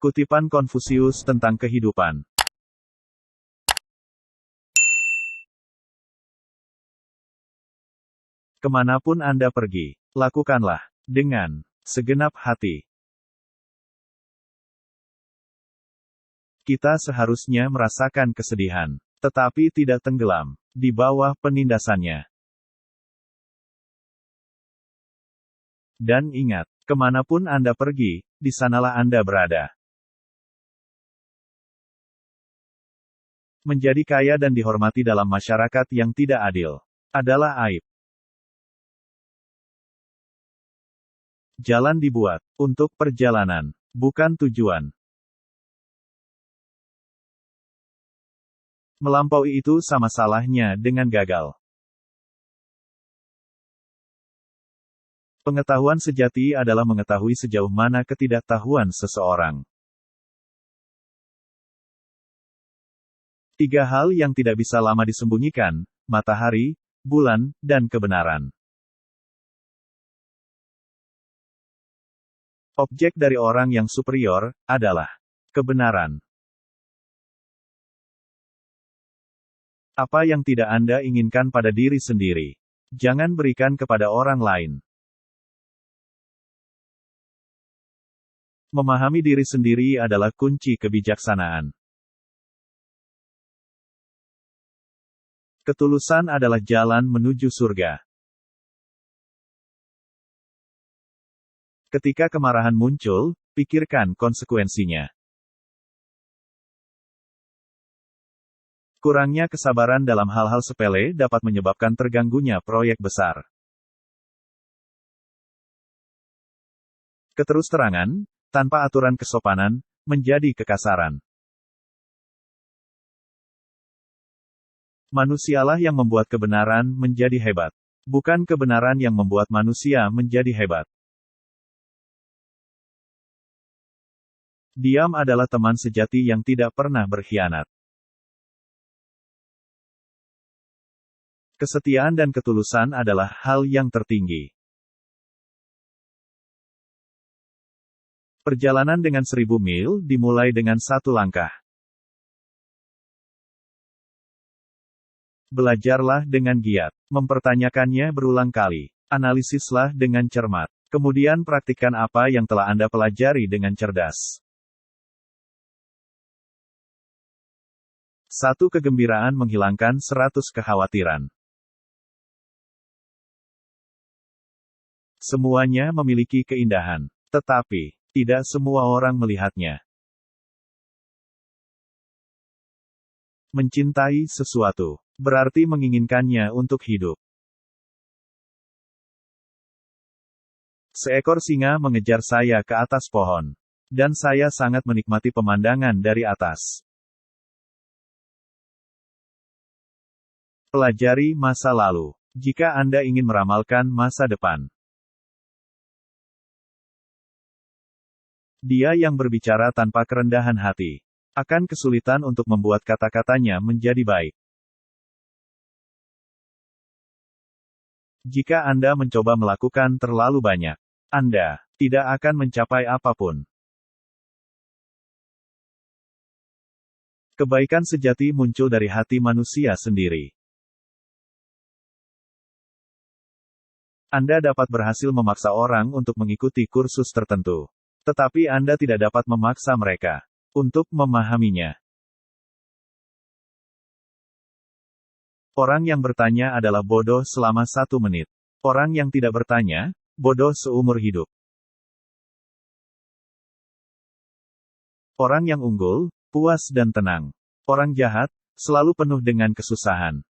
Kutipan Konfusius tentang kehidupan. Kemanapun Anda pergi, lakukanlah dengan segenap hati. Kita seharusnya merasakan kesedihan, tetapi tidak tenggelam di bawah penindasannya. Dan ingat, kemanapun Anda pergi, di sanalah Anda berada. Menjadi kaya dan dihormati dalam masyarakat yang tidak adil adalah aib. Jalan dibuat untuk perjalanan, bukan tujuan. Melampaui itu sama salahnya dengan gagal. Pengetahuan sejati adalah mengetahui sejauh mana ketidaktahuan seseorang. 3 hal yang tidak bisa lama disembunyikan: matahari, bulan, dan kebenaran. Objek dari orang yang superior adalah kebenaran. Apa yang tidak Anda inginkan pada diri sendiri, jangan berikan kepada orang lain. Memahami diri sendiri adalah kunci kebijaksanaan. Ketulusan adalah jalan menuju surga. Ketika kemarahan muncul, pikirkan konsekuensinya. Kurangnya kesabaran dalam hal-hal sepele dapat menyebabkan terganggunya proyek besar. Keterus-terangan, tanpa aturan kesopanan, menjadi kekasaran. Manusialah yang membuat kebenaran menjadi hebat. Bukan kebenaran yang membuat manusia menjadi hebat. Diam adalah teman sejati yang tidak pernah berkhianat. Kesetiaan dan ketulusan adalah hal yang tertinggi. Perjalanan dengan 1000 mil dimulai dengan 1 langkah. Belajarlah dengan giat. Mempertanyakannya berulang kali. Analisislah dengan cermat. Kemudian praktikkan apa yang telah Anda pelajari dengan cerdas. 1 kegembiraan menghilangkan 100 kekhawatiran. Semuanya memiliki keindahan, tetapi tidak semua orang melihatnya. Mencintai sesuatu berarti menginginkannya untuk hidup. Seekor singa mengejar saya ke atas pohon, dan saya sangat menikmati pemandangan dari atas. Pelajari masa lalu jika Anda ingin meramalkan masa depan. Dia yang berbicara tanpa kerendahan hati akan kesulitan untuk membuat kata-katanya menjadi baik. Jika Anda mencoba melakukan terlalu banyak, Anda tidak akan mencapai apapun. Kebaikan sejati muncul dari hati manusia sendiri. Anda dapat berhasil memaksa orang untuk mengikuti kursus tertentu, tetapi Anda tidak dapat memaksa mereka untuk memahaminya. Orang yang bertanya adalah bodoh selama 1 menit. Orang yang tidak bertanya, bodoh seumur hidup. Orang yang unggul, puas dan tenang. Orang jahat, selalu penuh dengan kesusahan.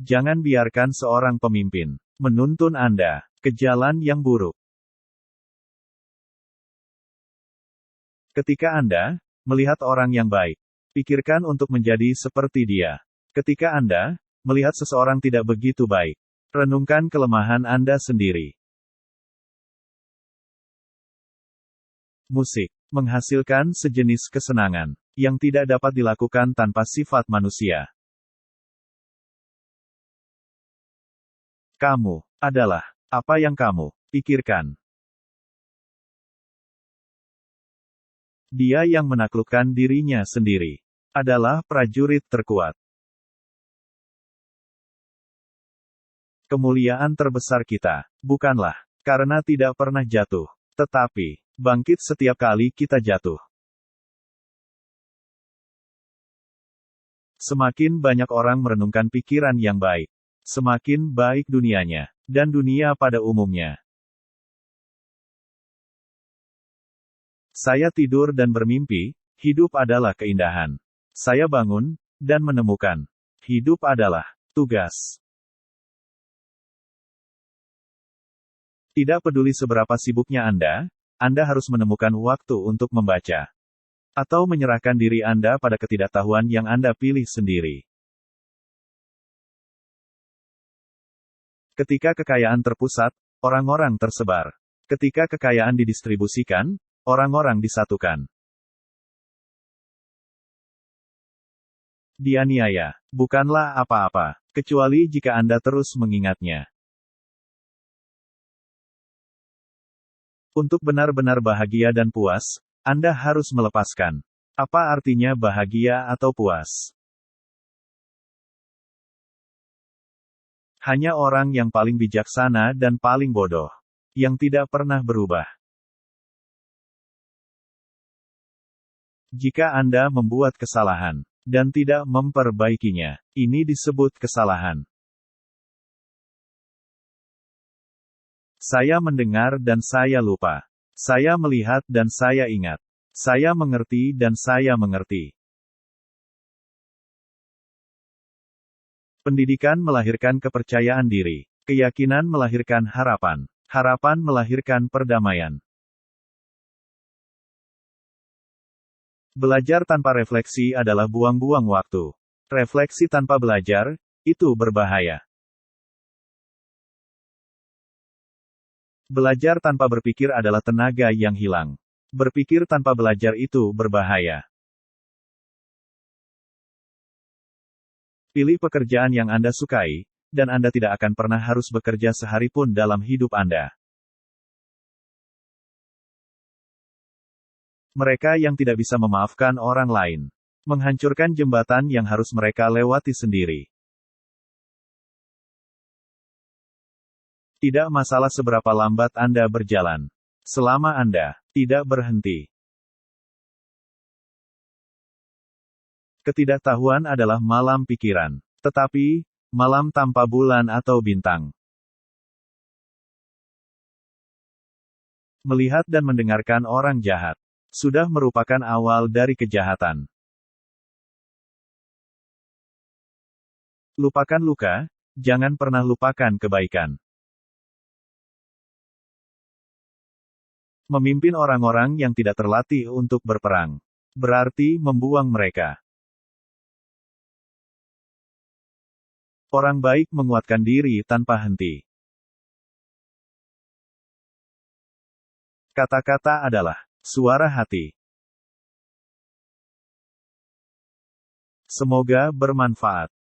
Jangan biarkan seorang pemimpin menuntun Anda ke jalan yang buruk. Ketika Anda melihat orang yang baik, pikirkan untuk menjadi seperti dia. Ketika Anda melihat seseorang tidak begitu baik, renungkan kelemahan Anda sendiri. Musik menghasilkan sejenis kesenangan yang tidak dapat dilakukan tanpa sifat manusia. Kamu adalah apa yang kamu pikirkan. Dia yang menaklukkan dirinya sendiri adalah prajurit terkuat. Kemuliaan terbesar kita bukanlah karena tidak pernah jatuh, tetapi bangkit setiap kali kita jatuh. Semakin banyak orang merenungkan pikiran yang baik, semakin baik dunianya dan dunia pada umumnya. Saya tidur dan bermimpi, hidup adalah keindahan. Saya bangun dan menemukan, hidup adalah tugas. Tidak peduli seberapa sibuknya Anda harus menemukan waktu untuk membaca. Atau menyerahkan diri Anda pada ketidaktahuan yang Anda pilih sendiri. Ketika kekayaan terpusat, orang-orang tersebar. Ketika kekayaan didistribusikan, orang-orang disatukan. Dianiaya bukanlah apa-apa, kecuali jika Anda terus mengingatnya. Untuk benar-benar bahagia dan puas, Anda harus melepaskan. Apa artinya bahagia atau puas? Hanya orang yang paling bijaksana dan paling bodoh, yang tidak pernah berubah. Jika Anda membuat kesalahan dan tidak memperbaikinya, ini disebut kesalahan. Saya mendengar dan saya lupa. Saya melihat dan saya ingat. Saya mengerti dan saya mengerti. Pendidikan melahirkan kepercayaan diri. Keyakinan melahirkan harapan. Harapan melahirkan perdamaian. Belajar tanpa refleksi adalah buang-buang waktu. Refleksi tanpa belajar, itu berbahaya. Belajar tanpa berpikir adalah tenaga yang hilang. Berpikir tanpa belajar itu berbahaya. Pilih pekerjaan yang Anda sukai, dan Anda tidak akan pernah harus bekerja sehari pun dalam hidup Anda. Mereka yang tidak bisa memaafkan orang lain, menghancurkan jembatan yang harus mereka lewati sendiri. Tidak masalah seberapa lambat Anda berjalan, selama Anda tidak berhenti. Ketidaktahuan adalah malam pikiran, tetapi malam tanpa bulan atau bintang. Melihat dan mendengarkan orang jahat sudah merupakan awal dari kejahatan. Lupakan luka, jangan pernah lupakan kebaikan. Memimpin orang-orang yang tidak terlatih untuk berperang berarti membuang mereka. Orang baik menguatkan diri tanpa henti. Kata-kata adalah suara hati. Semoga bermanfaat.